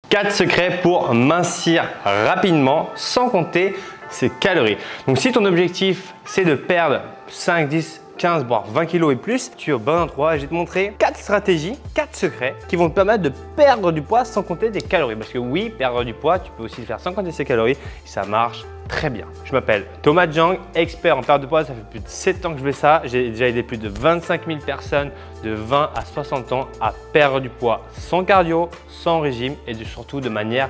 4 secrets pour mincir rapidement sans compter ses calories. Donc si ton objectif c'est de perdre 5, 10, 15 voire 20 kg et plus, tu es au bon endroit. Je vais te montrer 4 stratégies, 4 secrets qui vont te permettre de perdre du poids sans compter des calories. Parce que oui, perdre du poids, tu peux aussi le faire sans compter ses calories et ça marche très bien. Je m'appelle Thomas Jang, expert en perte de poids. Ça fait plus de 7 ans que je fais ça. J'ai déjà aidé plus de 25 000 personnes de 20 à 60 ans à perdre du poids sans cardio, sans régime et surtout de manière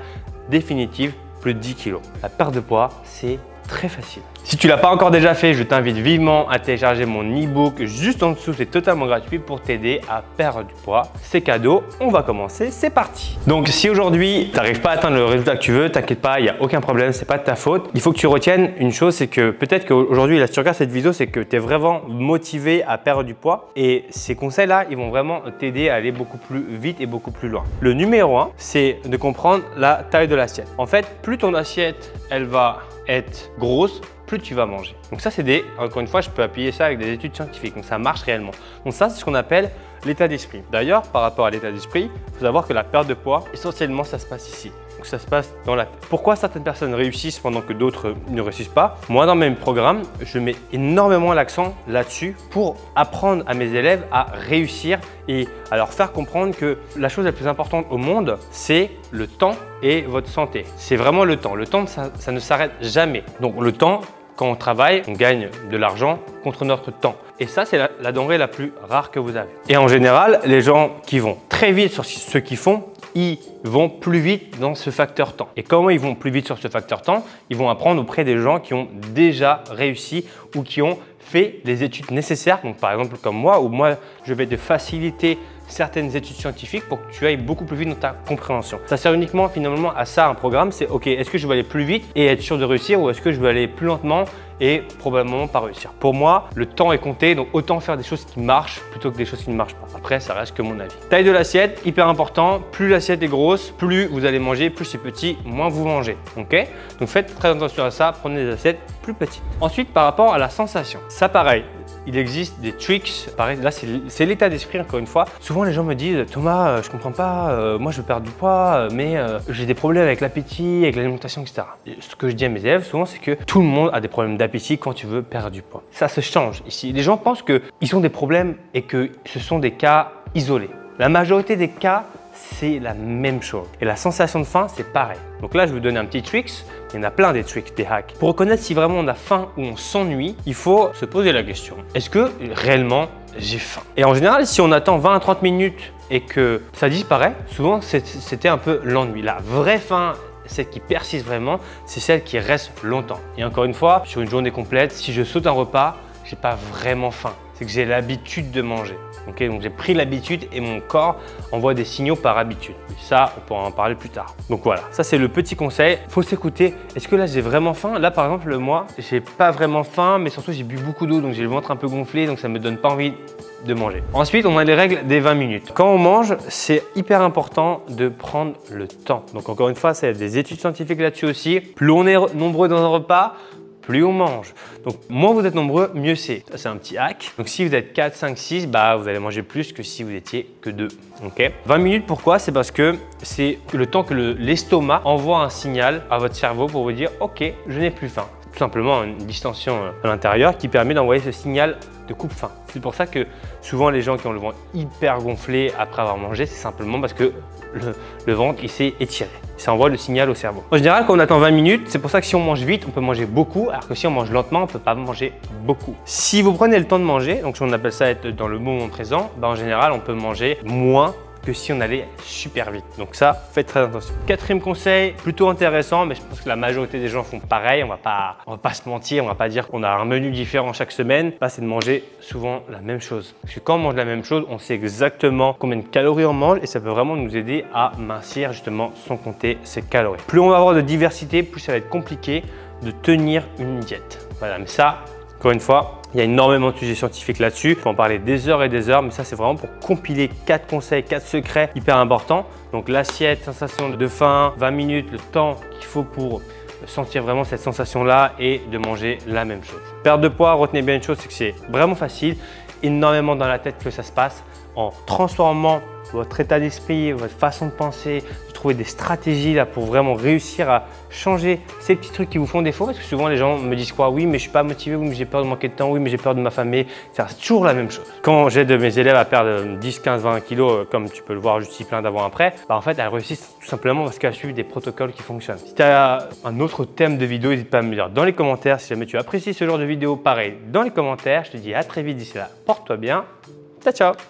définitive, plus de 10 kg. La perte de poids, c'est très facile. Si tu ne l'as pas encore déjà fait, je t'invite vivement à télécharger mon e-book juste en dessous, c'est totalement gratuit pour t'aider à perdre du poids. C'est cadeau, on va commencer, c'est parti. Donc si aujourd'hui tu n'arrives pas à atteindre le résultat que tu veux, t'inquiète pas, il n'y a aucun problème, c'est pas de ta faute. Il faut que tu retiennes une chose, c'est que peut-être qu'aujourd'hui, là si tu regardes cette vidéo, c'est que tu es vraiment motivé à perdre du poids et ces conseils-là, ils vont vraiment t'aider à aller beaucoup plus vite et beaucoup plus loin. Le numéro 1, c'est de comprendre la taille de l'assiette. En fait, plus ton assiette, elle va être grosse, plus tu vas manger. Donc ça, c'est encore une fois, je peux appuyer ça avec des études scientifiques. Donc ça marche réellement. Donc ça, c'est ce qu'on appelle l'état d'esprit. D'ailleurs, par rapport à l'état d'esprit, il faut savoir que la perte de poids, essentiellement, ça se passe ici. Donc ça se passe dans la tête. Pourquoi certaines personnes réussissent pendant que d'autres ne réussissent pas? Moi, dans mes programmes, je mets énormément l'accent là-dessus pour apprendre à mes élèves à réussir et à leur faire comprendre que la chose la plus importante au monde, c'est le temps et votre santé. C'est vraiment le temps. Le temps, ça ne s'arrête jamais. Donc le temps, quand on travaille, on gagne de l'argent contre notre temps. Et ça, c'est la denrée la plus rare que vous avez. Et en général, les gens qui vont très vite sur ce qu'ils font, ils vont plus vite dans ce facteur temps. Et comment ils vont plus vite sur ce facteur temps? Ils vont apprendre auprès des gens qui ont déjà réussi ou qui ont fait les études nécessaires. Donc par exemple comme moi, où moi je vais te faciliter certaines études scientifiques pour que tu ailles beaucoup plus vite dans ta compréhension. Ça sert uniquement finalement à ça un programme, c'est ok, est-ce que je veux aller plus vite et être sûr de réussir ou est-ce que je veux aller plus lentement et probablement pas réussir. Pour moi, le temps est compté, donc autant faire des choses qui marchent plutôt que des choses qui ne marchent pas. Après, ça reste que mon avis. Taille de l'assiette, hyper important. Plus l'assiette est grosse, plus vous allez manger, plus c'est petit, moins vous mangez. Ok? Donc faites très attention à ça, prenez des assiettes plus petites. Ensuite, par rapport à la sensation, ça pareil. Il existe des tricks, pareil, là c'est l'état d'esprit encore une fois. Souvent les gens me disent Thomas, je comprends pas, moi je veux perdre du poids, mais j'ai des problèmes avec l'appétit, avec l'alimentation, etc. Et ce que je dis à mes élèves souvent, c'est que tout le monde a des problèmes d'appétit quand tu veux perdre du poids. Ça se change ici. Les gens pensent qu'ils ont des problèmes et que ce sont des cas isolés. La majorité des cas, c'est la même chose. Et la sensation de faim, c'est pareil. Donc là, je vais vous donner un petit trick. Il y en a plein des tricks, des hacks. Pour reconnaître si vraiment on a faim ou on s'ennuie, il faut se poser la question. Est-ce que réellement j'ai faim? Et en général, si on attend 20 à 30 minutes et que ça disparaît, souvent c'était un peu l'ennui. La vraie faim, celle qui persiste vraiment, c'est celle qui reste longtemps. Et encore une fois, sur une journée complète, si je saute un repas, j'ai pas vraiment faim. C'est que j'ai l'habitude de manger. Okay, donc j'ai pris l'habitude et mon corps envoie des signaux par habitude. Ça, on pourra en parler plus tard. Donc voilà, ça c'est le petit conseil. Il faut s'écouter. Est-ce que là j'ai vraiment faim? Là par exemple, moi, j'ai pas vraiment faim, mais surtout j'ai bu beaucoup d'eau, donc j'ai le ventre un peu gonflé, donc ça me donne pas envie de manger. Ensuite, on a les règles des 20 minutes. Quand on mange, c'est hyper important de prendre le temps. Donc encore une fois, il y a des études scientifiques là-dessus aussi. Plus on est nombreux dans un repas, plus on mange. Donc, moins vous êtes nombreux, mieux c'est. Ça, c'est un petit hack. Donc, si vous êtes 4, 5, 6, bah, vous allez manger plus que si vous étiez que 2. Okay. 20 minutes, pourquoi? C'est parce que c'est le temps que l'estomac envoie un signal à votre cerveau pour vous dire « Ok, je n'ai plus faim ». Tout simplement une distension à l'intérieur qui permet d'envoyer ce signal de coupe-faim. C'est pour ça que souvent les gens qui ont le ventre hyper gonflé après avoir mangé, c'est simplement parce que le ventre il s'est étiré. Ça envoie le signal au cerveau. En général, quand on attend 20 minutes, c'est pour ça que si on mange vite, on peut manger beaucoup, alors que si on mange lentement, on ne peut pas manger beaucoup. Si vous prenez le temps de manger, donc si on appelle ça être dans le moment présent, bah en général, on peut manger moins que si on allait super vite. Donc ça, faites très attention. Quatrième conseil, plutôt intéressant, mais je pense que la majorité des gens font pareil. On va pas se mentir, on va pas dire qu'on a un menu différent chaque semaine. Là, c'est de manger souvent la même chose. Parce que quand on mange la même chose, on sait exactement combien de calories on mange et ça peut vraiment nous aider à mincir justement sans compter ses calories. Plus on va avoir de diversité, plus ça va être compliqué de tenir une diète. Voilà, mais ça, encore une fois, il y a énormément de sujets scientifiques là-dessus. Il faut en parler des heures et des heures, mais ça, c'est vraiment pour compiler 4 conseils, 4 secrets hyper importants. Donc l'assiette, sensation de faim, 20 minutes, le temps qu'il faut pour sentir vraiment cette sensation-là et de manger la même chose. Perte de poids, retenez bien une chose, c'est que c'est vraiment facile, énormément dans la tête que ça se passe en transformant votre état d'esprit, votre façon de penser, de trouver des stratégies là pour vraiment réussir à changer ces petits trucs qui vous font défaut. Parce que souvent les gens me disent quoi? Oui, mais je suis pas motivé, oui, mais j'ai peur de manquer de temps, oui, mais j'ai peur de m'affamer. C'est toujours la même chose. Quand j'aide mes élèves à perdre 10, 15, 20 kilos, comme tu peux le voir juste ici plein d'avant après, bah en fait elles réussissent tout simplement parce qu'elles suivent des protocoles qui fonctionnent. Si tu as un autre thème de vidéo, n'hésite pas à me dire dans les commentaires. Si jamais tu apprécies ce genre de vidéo, pareil dans les commentaires. Je te dis à très vite d'ici là. Porte-toi bien. Ciao, ciao.